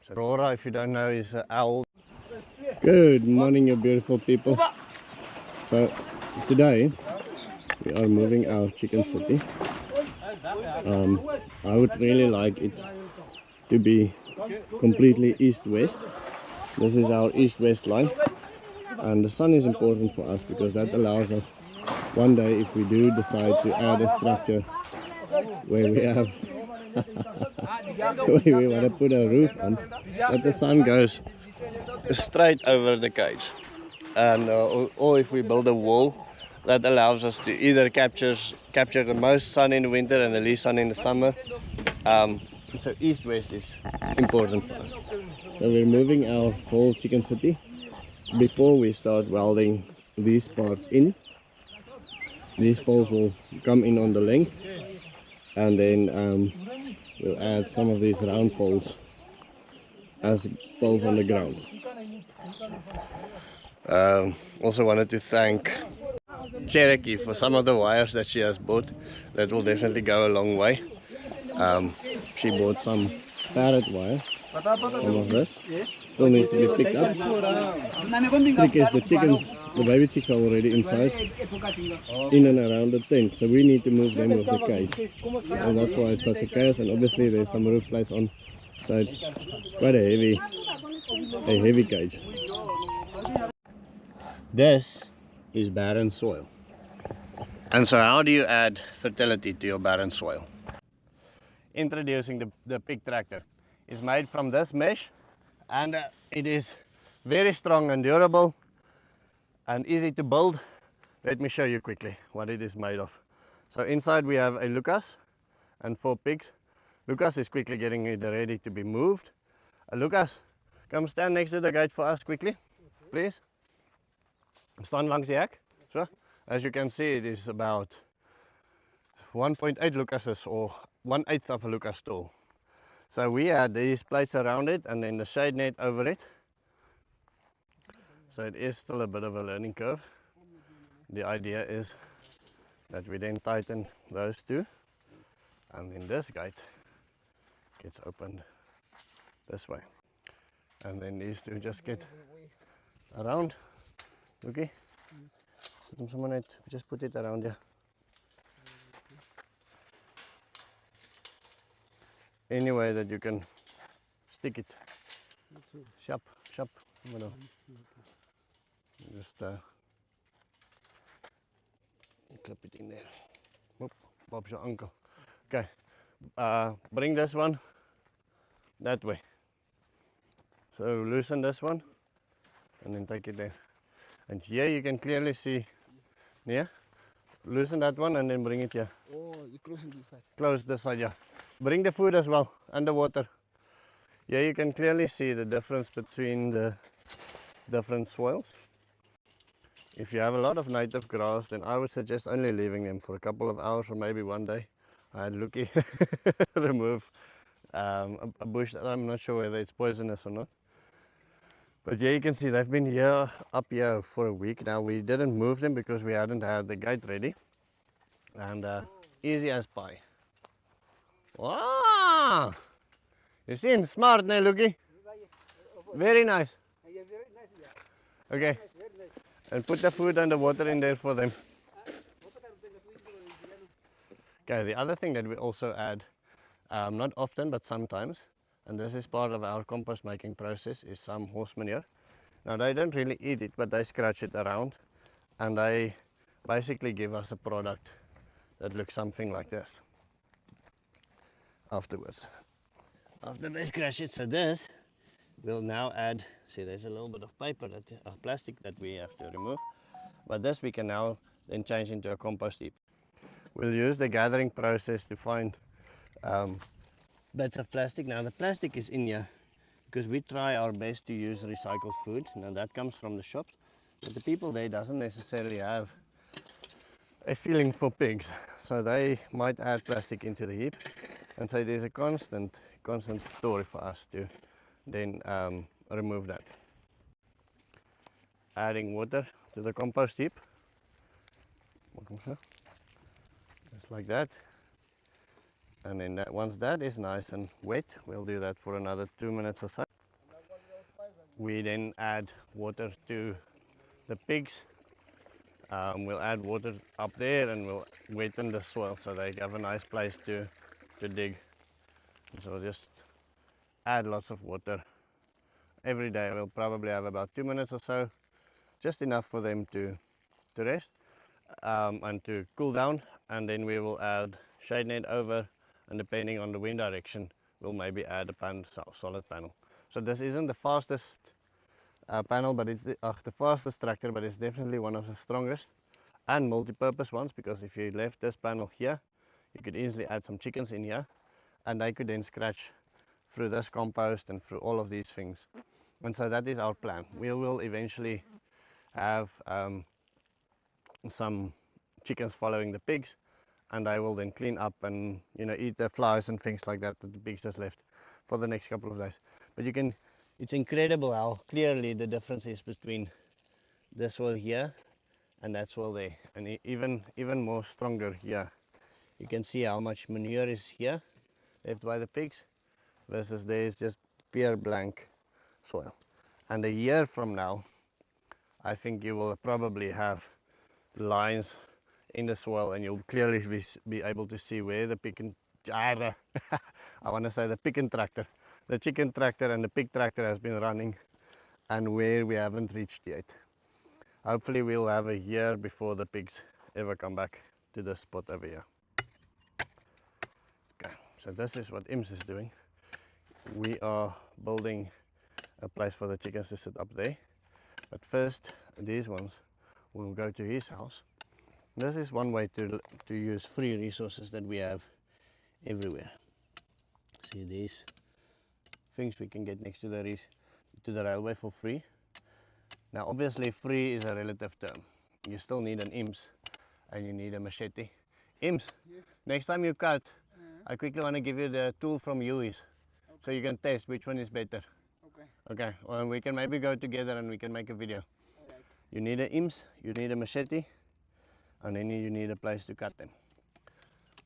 Aurora, if you don't know, is an owl. Good morning, you beautiful people. So today we are moving our chicken city. I would really like it to be completely east-west. This is our east-west line, and the sun is important for us because that allows us one day, if we do decide to add a structure where we have where we want to put a roof on, that the sun goes straight over the cage. And or if we build a wall that allows us to either capture the most sun in the winter and the least sun in the summer. So east-west is important for us. So we're moving our whole chicken city. Before we start welding these parts in, these poles will come in on the length, and then we'll add some of these round poles as poles on the ground. Also wanted to thank Cherokee for some of the wires that she has bought. That will definitely go a long way. She bought some parrot wire. Some of this still needs to be picked up. Trick is the baby chicks are already inside, in and around the tent, so we need to move them with the cage. So that's why it's such a chaos, and obviously there's some roof plates on, so it's quite a heavy cage. This is barren soil. And so how do you add fertility to your barren soil? Introducing the pig tractor. It's made from this mesh, and it is very strong and durable and easy to build. Let me show you quickly what it is made of. So inside we have a Lucas and 4 pigs. Lucas is quickly getting it ready to be moved. Lucas, come stand next to the gate for us quickly, please. Stand langs die hek. So, as you can see, it is about 1.8 Lucases, or 1/8 of a Lucas tall. So we had these plates around it and then the shade net over it. So it is still a bit of a learning curve. The idea is that we then tighten those two, and then this gate gets opened this way. And then these two just get around. Okay? Just put it around here. Any way that you can stick it. Sharp. Just clip it in there. Whoop, Bob's your uncle. Okay, bring this one that way. So loosen this one and then take it there. And here you can clearly see, yeah? Loosen that one and then bring it here. Oh, you closing this side? Close this side, yeah. Bring the food as well, underwater. Here you can clearly see the difference between the different soils. If you have a lot of native grass, then I would suggest only leaving them for a couple of hours or maybe one day. I had Lucky remove a bush that I'm not sure whether it's poisonous or not. But yeah, you can see they've been here, up here for a week now. We didn't move them because we hadn't had the gate ready. And easy as pie. Wow! You seem smart now, Lucky. Very nice. Okay. And put the food and the water in there for them. Okay, the other thing that we also add, not often but sometimes, and this is part of our compost making process, is some horse manure. Now they don't really eat it, but they scratch it around, and they basically give us a product that looks something like this afterwards. After they scratch it, so this we'll now add. See, there's a little bit of paper, plastic that we have to remove, but this we can now then change into a compost heap. We'll use the gathering process to find bits of plastic. Now the plastic is in here because we try our best to use recycled food. Now that comes from the shops, but the people there doesn't necessarily have a feeling for pigs, so they might add plastic into the heap, and so there's a constant story for us to then remove that. Adding water to the compost heap, just like that, and then once that is nice and wet, we'll do that for another 2 minutes or so. we then add water to the pigs. We'll add water up there and we'll wetten the soil so they have a nice place to dig. So just add lots of water every day. We'll probably have about 2 minutes or so, just enough for them to rest and to cool down, and then we will add shade net over, and depending on the wind direction we'll maybe add a solid panel. So this isn't the fastest panel, but it's the fastest tractor, but it's definitely one of the strongest and multi-purpose ones, because if you left this panel here, you could easily add some chickens in here and they could then scratch through this compost and through all of these things. And so that is our plan. We will eventually have some chickens following the pigs, and they will then clean up and eat the flies and things like that the pigs has left for the next couple of days. But it's incredible how clearly the difference is between this soil here and that soil there, and even more stronger here. You can see how much manure is here left by the pigs versus there is just pure blank soil. And a year from now, I think you will probably have lines in the soil, and you'll clearly be able to see where the I want to say the chicken tractor and the pig tractor has been running, and where we haven't reached yet. Hopefully we'll have a year before the pigs ever come back to this spot over here. Okay, so this is what Ims is doing. We are building a place for the chickens to sit up there, but first these ones will go to his house. This is one way to use free resources that we have everywhere. See these things we can get next to the railway for free. Now obviously free is a relative term. You still need an IMS and you need a machete. IMS, yes. Next time you cut, I quickly want to give you the tool from Huey's, okay, so you can test which one is better. Okay, well, we can maybe go together and we can make a video. Right. You need an IMS, you need a machete, and then you need a place to cut them.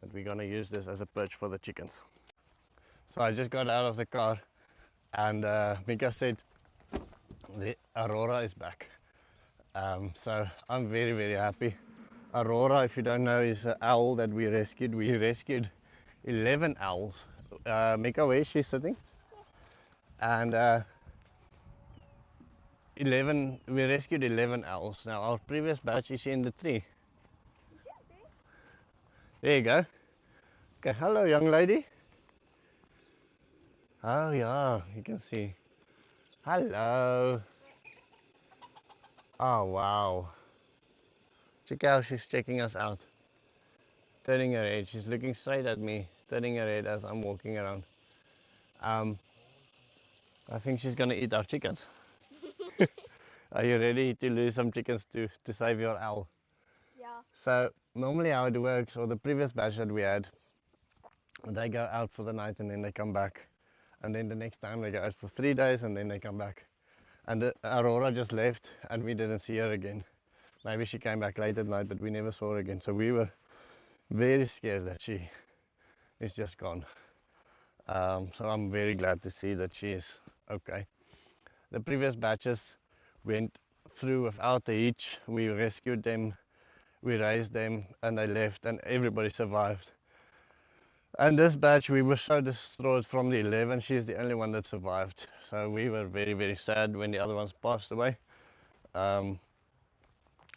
But we're gonna use this as a perch for the chickens. So I just got out of the car and Mika said the Aurora is back. So I'm very, very happy. Aurora, if you don't know, is an owl that we rescued. We rescued 11 owls. Mika, where is she sitting? And we rescued 11 owls. Now our previous batch is in the tree. There you go. Okay, hello young lady. Oh yeah, you can see. Hello. Oh wow. Check out, she's checking us out. Turning her head, she's looking straight at me, turning her head as I'm walking around. I think she's gonna eat our chickens. Are you ready to lose some chickens to save your owl? Yeah. So normally how it works, or the previous batch that we had, they go out for the night and then they come back. And then the next time they go out for 3 days and then they come back. And the Aurora just left and we didn't see her again. Maybe she came back late at night, but we never saw her again. So we were very scared that she is just gone. So I'm very glad to see that she is okay. The previous batches went through without a hitch. We rescued them, we raised them, and they left, and everybody survived. And this batch, we were so destroyed from the 11. She's the only one that survived. So we were very, very sad when the other ones passed away. But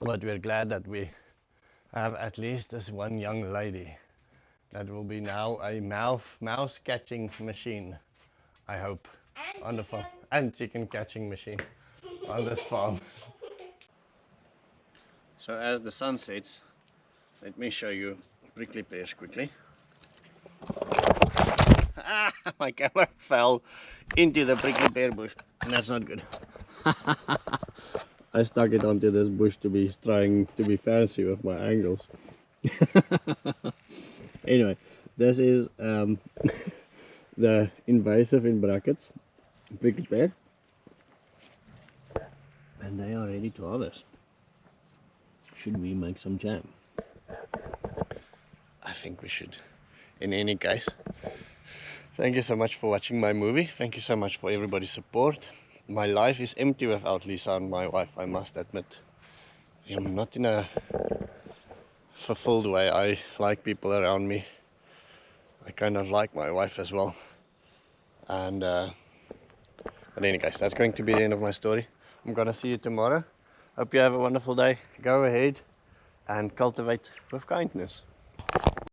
we're glad that we have at least this one young lady that will be now a mouse catching machine, I hope, on the farm, and chicken catching machine on this farm. So as the sun sets, let me show you prickly pears quickly. Ah, my camera fell into the prickly pear bush, and that's not good. I stuck it onto this bush to be trying to be fancy with my angles. Anyway, this is the invasive in brackets prickly pear, and they are ready to harvest. Should we make some jam? I think we should. In any case, thank you so much for watching my movie. Thank you so much for everybody's support. my life is empty without Lisa and my wife, I must admit. I'm not in a fulfilled way. I like people around me. I kind of like my wife as well. And but anyway guys, that's going to be the end of my story. I'm gonna see you tomorrow. Hope you have a wonderful day. Go ahead and cultivate with kindness.